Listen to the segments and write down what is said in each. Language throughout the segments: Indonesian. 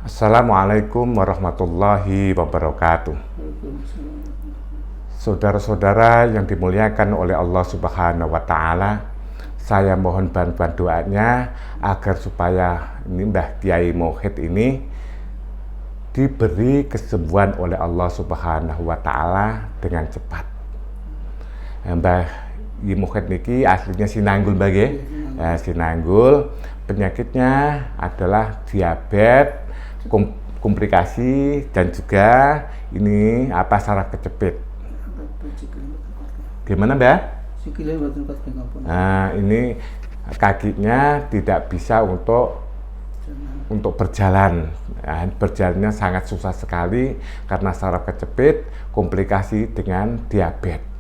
Assalamualaikum warahmatullahi wabarakatuh. Saudara-saudara yang dimuliakan oleh Allah Subhanahu wa Ta'ala, saya mohon bantuan doanya agar supaya Mbah Kiai Mauhid ini diberi kesembuhan oleh Allah Subhanahu wa Ta'ala dengan cepat. Mbah Kiai Mauhid niki aslinya Sinanggul bagi, Sinanggul. Penyakitnya adalah diabetes, komplikasi, dan juga ini saraf kejepit. Gimana Mbak? Nah, ini kakinya tidak bisa untuk berjalan. Nah, berjalannya sangat susah sekali karena saraf kejepit, komplikasi dengan diabetes.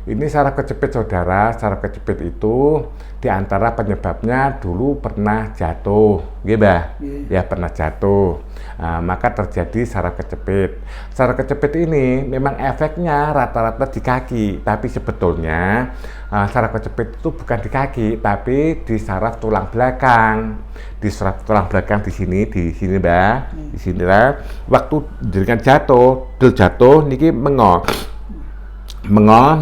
Ini saraf kejepit, saudara. Saraf kejepit itu diantara penyebabnya dulu pernah jatuh, ya pernah jatuh. Maka terjadi saraf kejepit. Saraf kejepit ini memang efeknya rata-rata di kaki, tapi sebetulnya saraf kejepit itu bukan di kaki, tapi di saraf tulang belakang. Di saraf tulang belakang di sini, Mbak. Di sini lah. Waktu dengan jatuh niki mengol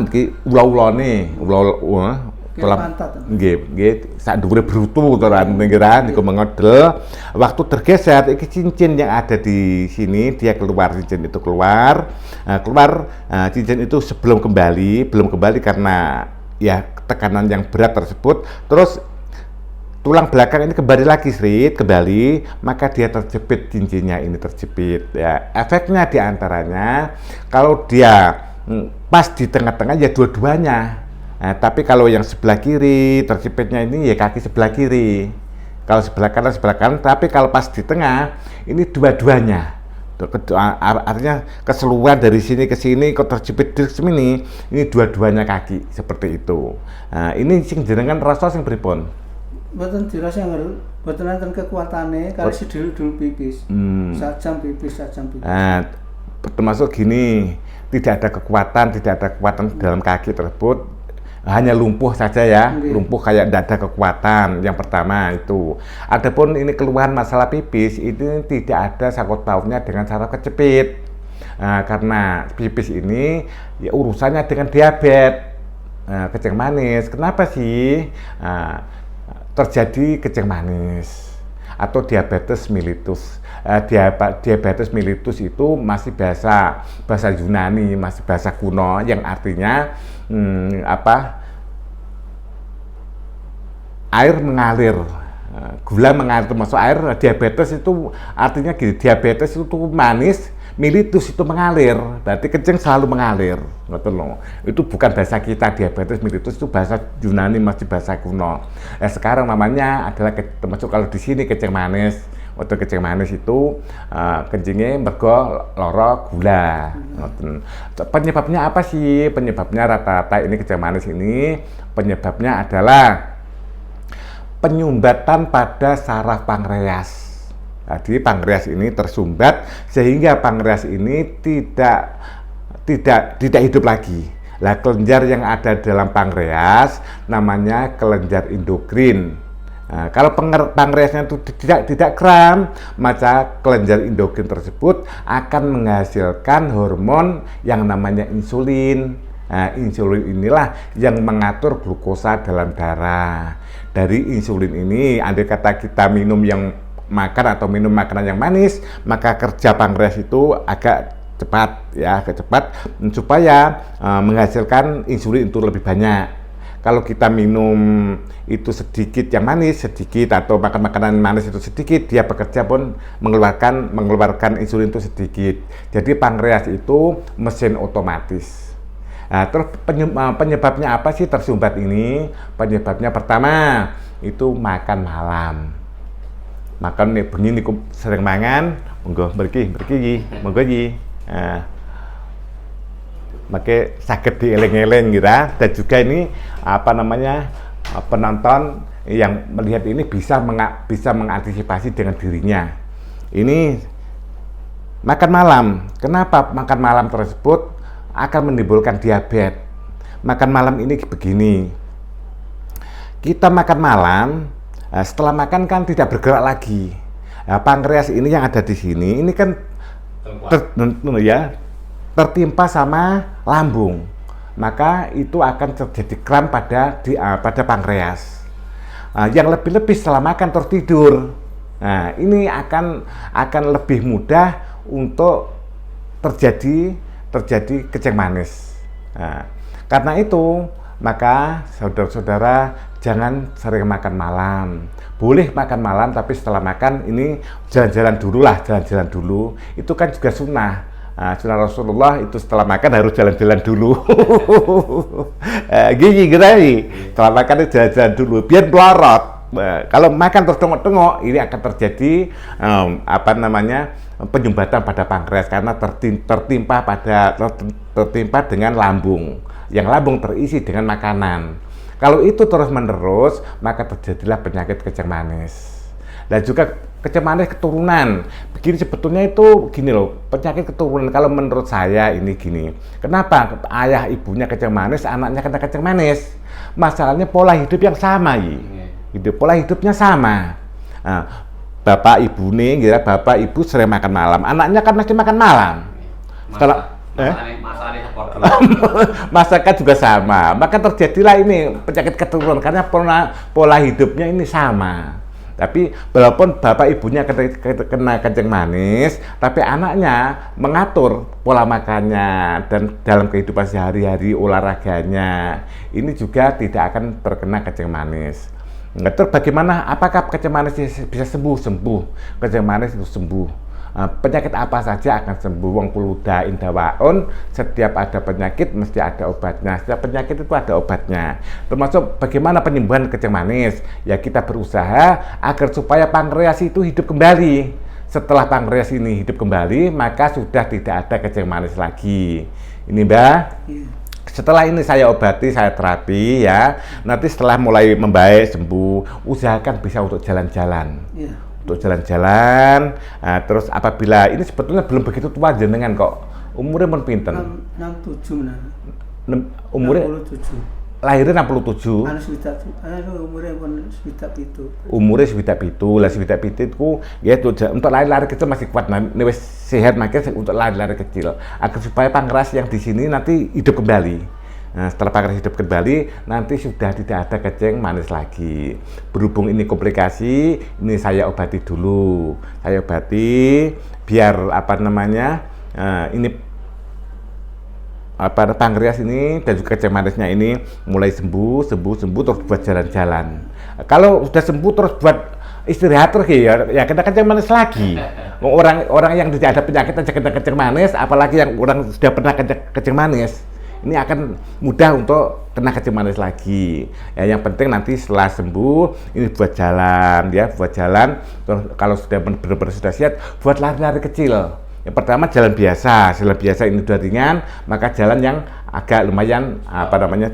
niki ula-ulane tulang nggih sak dhuwure brutu utaran pinggiran niku mengodel. Waktu tergeser iki cincin yang ada di sini dia keluar, cincin itu keluar. Cincin itu belum kembali karena ya tekanan yang berat tersebut. Terus tulang belakang ini kembali lagi maka dia terjepit, cincinnya ini terjepit ya. Efeknya diantaranya kalau dia pas di tengah-tengah ya dua-duanya. Tapi kalau yang sebelah kiri terjepitnya ini ya kaki sebelah kiri. Kalau sebelah kanan, tapi kalau pas di tengah ini dua-duanya. Artinya keseluruhan dari sini ke sini kok terjepit di sini, ini dua-duanya kaki seperti itu. Ini sing jenengan rasa sing pripun? Mboten dirasa mboten enten kekuatane kali sedul pipis. Sajam pipis. Termasuk gini, tidak ada kekuatan dalam kaki tersebut, hanya lumpuh saja ya. Lumpuh kayak tidak ada kekuatan. Yang pertama itu. Adapun ini keluhan masalah pipis ini tidak ada sangkut pautnya dengan saraf kejepit. Karena pipis ini ya urusannya dengan diabetes, kencing manis. Kenapa sih terjadi kencing manis atau diabetes mellitus? Diabetes mellitus itu masih bahasa Yunani, masih bahasa kuno yang artinya air mengalir, gula mengalir termasuk air. Diabetes itu artinya gini, diabetes itu manis, mellitus itu mengalir, berarti kencing selalu mengalir. Itu bukan bahasa kita. Diabetes mellitus itu bahasa Yunani, masih bahasa kuno. Sekarang namanya adalah termasuk kalau di sini kencing manis. Waktu kencing manis itu kencingnya mergo loro gula. Penyebabnya apa sih? Penyebabnya rata-rata ini kencing manis ini penyebabnya adalah penyumbatan pada saraf pankreas. Jadi pankreas ini tersumbat sehingga pankreas ini tidak hidup lagi. Lah kelenjar yang ada dalam pankreas namanya kelenjar endokrin. Kalau pankreasnya itu tidak kram, maka kelenjar endokrin tersebut akan menghasilkan hormon yang namanya insulin. Insulin inilah yang mengatur glukosa dalam darah. Dari insulin ini, andai kata kita minum makanan yang manis, maka kerja pankreas itu agak cepat supaya menghasilkan insulin itu lebih banyak. Kalau kita minum itu sedikit yang manis sedikit atau makan makanan manis itu sedikit, dia bekerja pun mengeluarkan insulin itu sedikit. Jadi pankreas itu mesin otomatis. Terus penyebabnya apa sih tersumbat ini? Penyebabnya pertama itu makan malam. Makan nih begini sering mangan, monggo mriki Maka sakit dieling-eling gitu. Dan juga ini penonton yang melihat ini bisa mengantisipasi dengan dirinya. Ini makan malam. Kenapa makan malam tersebut akan menimbulkan diabetes? Makan malam ini begini. Kita makan malam, setelah makan kan tidak bergerak lagi. Nah, pankreas ini yang ada di sini, ini kan tertimpa sama lambung, maka itu akan terjadi kram pada pankreas. Yang lebih-lebih setelah makan tertidur, nah ini akan lebih mudah untuk terjadi kencing manis. Nah, karena itu maka saudara-saudara jangan sering makan malam. Boleh makan malam, tapi setelah makan ini jalan-jalan dulu. Itu kan juga sunnah. Sunnah Rasulullah itu setelah makan harus jalan-jalan dulu. Gini. Setelah makan itu jalan-jalan dulu, biar melorot. Kalau makan terus tengok-tengok, ini akan terjadi penyumbatan pada pankreas karena tertimpa dengan lambung. Yang lambung terisi dengan makanan. Kalau itu terus-menerus, maka terjadilah penyakit kencing manis. Dan juga kencing manis keturunan. Begini sebetulnya itu gini loh, penyakit keturunan kalau menurut saya ini gini. Kenapa ayah ibunya kencing manis, anaknya kena kencing manis? Masalahnya pola hidup yang sama, pola hidupnya sama. Nah, bapak ibu sering makan malam, anaknya kan masih makan malam. Masakan juga sama, maka terjadilah ini penyakit keturunan karena pola hidupnya ini sama. Tapi walaupun bapak ibunya kena kencing manis, tapi anaknya mengatur pola makannya dan dalam kehidupan sehari-hari olahraganya, ini juga tidak akan terkena kencing manis. Terus bagaimana? Apakah kencing manis bisa sembuh? Kencing manis itu sembuh. Penyakit apa saja akan sembuh. Wong puluda indawaun, setiap ada penyakit mesti ada obatnya. Setiap penyakit itu ada obatnya. Termasuk bagaimana penyembuhan kencing manis. Ya kita berusaha agar supaya pankreas itu hidup kembali. Setelah pankreas ini hidup kembali, maka sudah tidak ada kencing manis lagi. Ini Mbak. Setelah ini saya obati, saya terapi ya. Nanti setelah mulai membaik, sembuh, usahakan bisa untuk jalan-jalan. Untuk jalan-jalan, terus apabila ini sebetulnya belum begitu tua jenengan kok, umurnya pun pinten? 67 umurnya 67. Lahirnya 67. Umurnya 67. Lah 67 itu ya untuk lari-lari kecil masih kuat, wis sehat, makanya untuk lari-lari kecil agar supaya pankreas yang di sini nanti hidup kembali. Nah, setelah pankreas hidup kembali, nanti sudah tidak ada kencing manis lagi. Berhubung ini komplikasi, ini saya obati dulu. Saya obati biar ini pankreas ini dan juga kencing manisnya ini mulai sembuh terus buat jalan-jalan. Kalau sudah sembuh terus buat istirahat terus ya kena kencing manis lagi. Orang yang tidak ada penyakit aja kena kencing manis, apalagi yang orang sudah pernah kencing manis. Ini akan mudah untuk kena kencing manis lagi. Ya, yang penting nanti setelah sembuh ini buat jalan. Terus kalau sudah benar-benar sudah siap, buat lari-lari kecil. Yang pertama jalan biasa ini udah ringan, maka jalan yang agak lumayan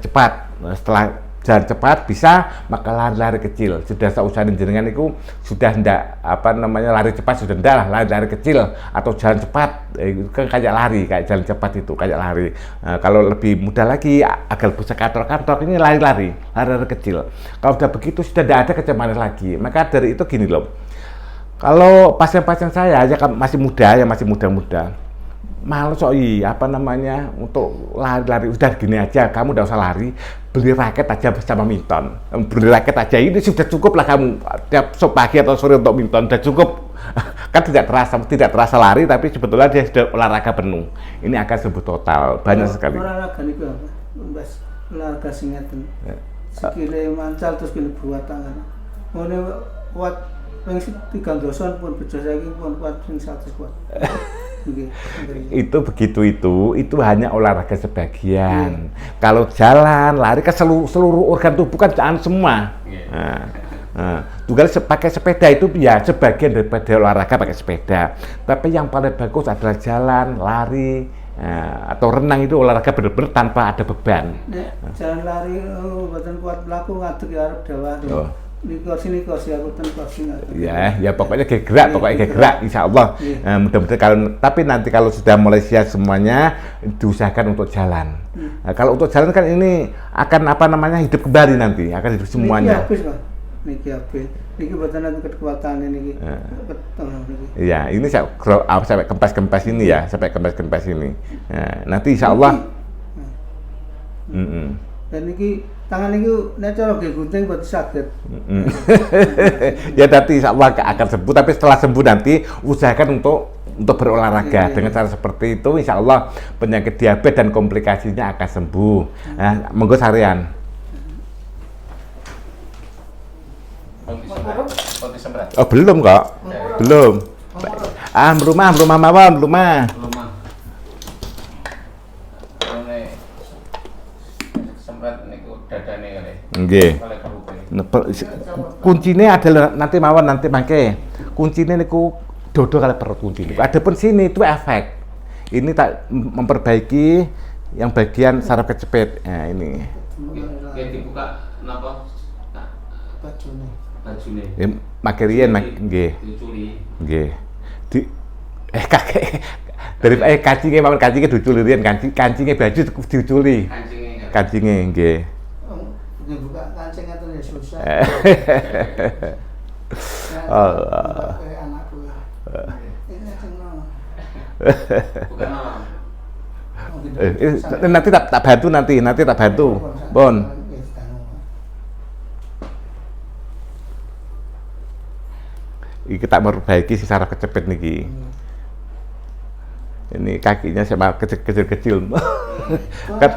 cepat. Setelah jalan cepat bisa, maka lari-lari kecil. Sudah saya usahain jenengan itu sudah ndak lari cepat sudah ndak lah, lari kecil atau jalan cepat itu kan kayak jalan cepat itu kayak lari. Kalau lebih mudah lagi agar bisa kantor ini lari kecil. Kalau sudah begitu sudah tidak ada kencing manis lagi. Maka dari itu gini loh. Kalau pasien-pasien saya aja masih muda, malu untuk lari-lari, udah gini aja, kamu udah usah lari, beli raket aja sama minton. Beli raket aja ini sudah cukup lah kamu tiap pagi atau sore untuk minton, udah cukup. Kan tidak terasa lari, tapi sebetulnya dia sudah olahraga penuh. Ini akan sembuh total, banyak sekali. Olahraga itu apa? Mbak, olahraga singatan. Sikile mancal terus kene buat tangan. Ngene kuat yang 3 dosan pun bejo saiki pun kuat sing 100 kuat. Itu hanya olahraga sebagian. Kalau jalan, lari kan seluruh organ tubuh kan jangan semua. Juga pakai sepeda itu ya sebagian daripada olahraga pakai sepeda. Tapi yang paling bagus adalah jalan, lari, atau renang itu olahraga benar-benar tanpa ada beban. Jalan lari mboten kuat mlaku ngadeg ya arep dawa. Nikos ya aku tentosin. Ya pokoknya gerak insya Allah. Mudah-mudahan tapi nanti kalau sudah mulai siap semuanya diusahakan untuk jalan. Kalau untuk jalan kan ini akan hidup kembali nanti, akan hidup semuanya. Niki habis. niki mboten enten kekuatan niki. Niki. Iya, ini sampai kempes-kempes ini ya, sampai kempes-kempes ini. Nah, nanti insya Allah. Dan niki tangan niki nek cara nggih gunting mboten saged. Ya nanti insya Allah akan sembuh, tapi setelah sembuh nanti usahakan untuk berolahraga dengan cara seperti itu, insya Allah penyakit diabetes dan komplikasinya akan sembuh. Nah, monggo sarian. Oh belum kok, belum. Rumah mawon, rumah. Nggih. Kuncinya adalah nanti mawon nanti mangke. Kuncinya niku dodo kali perut kunci niku. Adapun sini itu efek. Ini tak memperbaiki yang bagian saraf kecepit. Nah, ini. Kayak dibuka napa? Bajune. Ya, makerian nggih. Diculi. Nggih. Kakek dari kancingnya mawon kancingnya diculi riyen kancingnya baju diculi. Kancingnya nggih. Dibuka kancing atau ya susah. Allah. Anakku. Ini seneng. Bukan apa? Nanti tak bantu nanti tak bantu. Bon. Iki tak memperbaiki si saraf kecepit niki. Ini kakinya sama kecil. Kan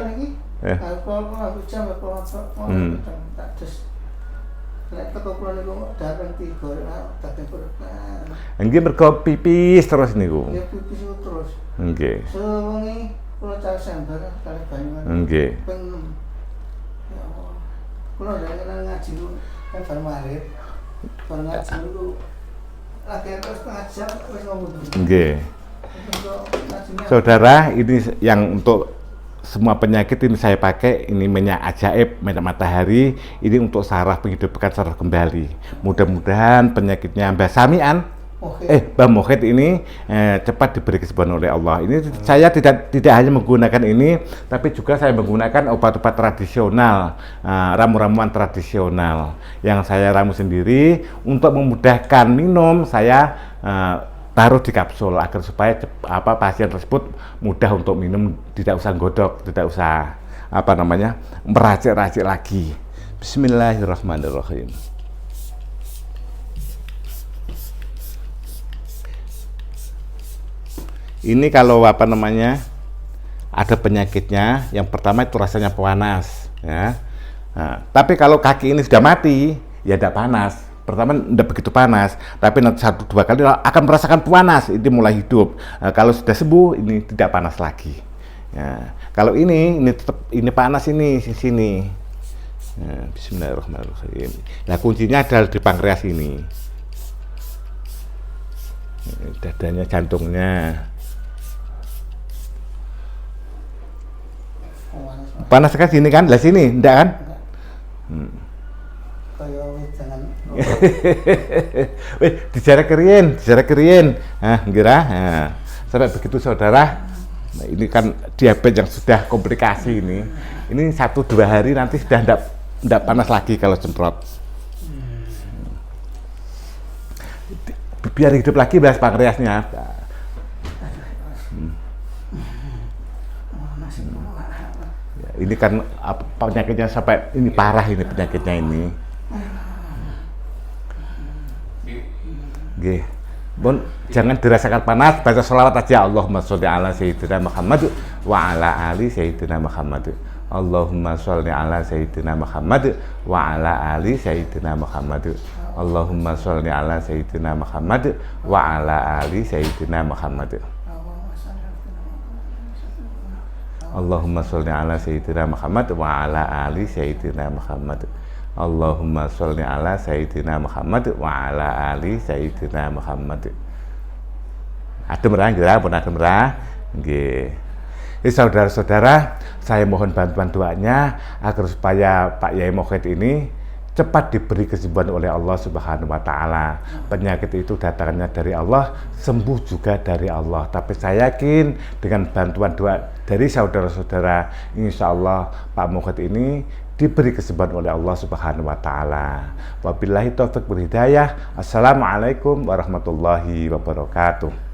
nggih mergo pipis terus niku. Ya pipis terus. Nggih. Sewengi kula cari sembar kali Banyuwangi. Nggih. Ping 6. Ya Allah. Kula ndek ngaji kan bar maghrib. Bar ngaji niku lagi terus setengah jam wis ngomong. Nggih. Saudara, ini yang untuk semua penyakit ini saya pakai, ini minyak ajaib, minyak matahari, ini untuk saraf menghidupkan saraf kembali. Mudah-mudahan penyakitnya Mbah Samian, Mbah Mohit ini cepat diberi kesembuhan oleh Allah. Ini saya tidak hanya menggunakan ini, tapi juga saya menggunakan obat-obat tradisional, ramu-ramuan tradisional yang saya ramu sendiri untuk memudahkan minum. Saya taruh di kapsul agar supaya pasien tersebut mudah untuk minum, tidak usah godok, tidak usah meracik-racik lagi. Bismillahirrahmanirrahim. Ini kalau ada penyakitnya, yang pertama itu rasanya panas, ya. Nah, tapi kalau kaki ini sudah mati, ya tidak panas. Pertama tidak begitu panas, tapi nanti 1-2 kali akan merasakan panas, ini mulai hidup. Nah, kalau sudah sembuh, ini tidak panas lagi. Ya, kalau ini tetap ini panas ini sini. Nah, bismillahirrahmanirrahim. Nah, kuncinya adalah di pankreas ini. Dadanya, jantungnya. Panas sekali sini kan? Lah sini, enggak kan? Dijarak kerien. Nah, sampai begitu saudara. Nah, ini kan diabetes yang sudah komplikasi ini. Ini 1-2 hari nanti sudah enggak panas lagi kalau semprot. Biar hidup lagi belas pankreasnya. Ini kan penyakitnya sampai ini parah ini penyakitnya ini. Nggih. Bon, jangan dirasakan panas, baca sholawat aja. Allahumma sholli ala sayyidina Muhammad wa ala ali sayyidina Muhammad. Allahumma sholli ala sayyidina Muhammad wa ala ali sayyidina Muhammad. Allahumma sholli ala sayyidina Muhammad wa ala ali sayyidina Muhammad. Allahumma sholli ala sayyidina Muhammad wa ala ali sayyidina Muhammad. Allahumma sholli ala sayyidina Muhammad wa ala ali sayyidina Muhammad. Adem ra nggih, pun adem ra. Nggih. Jadi saudara-saudara, saya mohon bantuan doanya agar supaya Pak Yai Mohit ini cepat diberi kesembuhan oleh Allah Subhanahu wa taala. Penyakit itu datangnya dari Allah, sembuh juga dari Allah. Tapi saya yakin dengan bantuan doa dari saudara-saudara, insya Allah Pak Mohit ini diberi kesempatan oleh Allah Subhanahu wa taala. Wabillahi taufik wal hidayah. Assalamualaikum warahmatullahi wabarakatuh.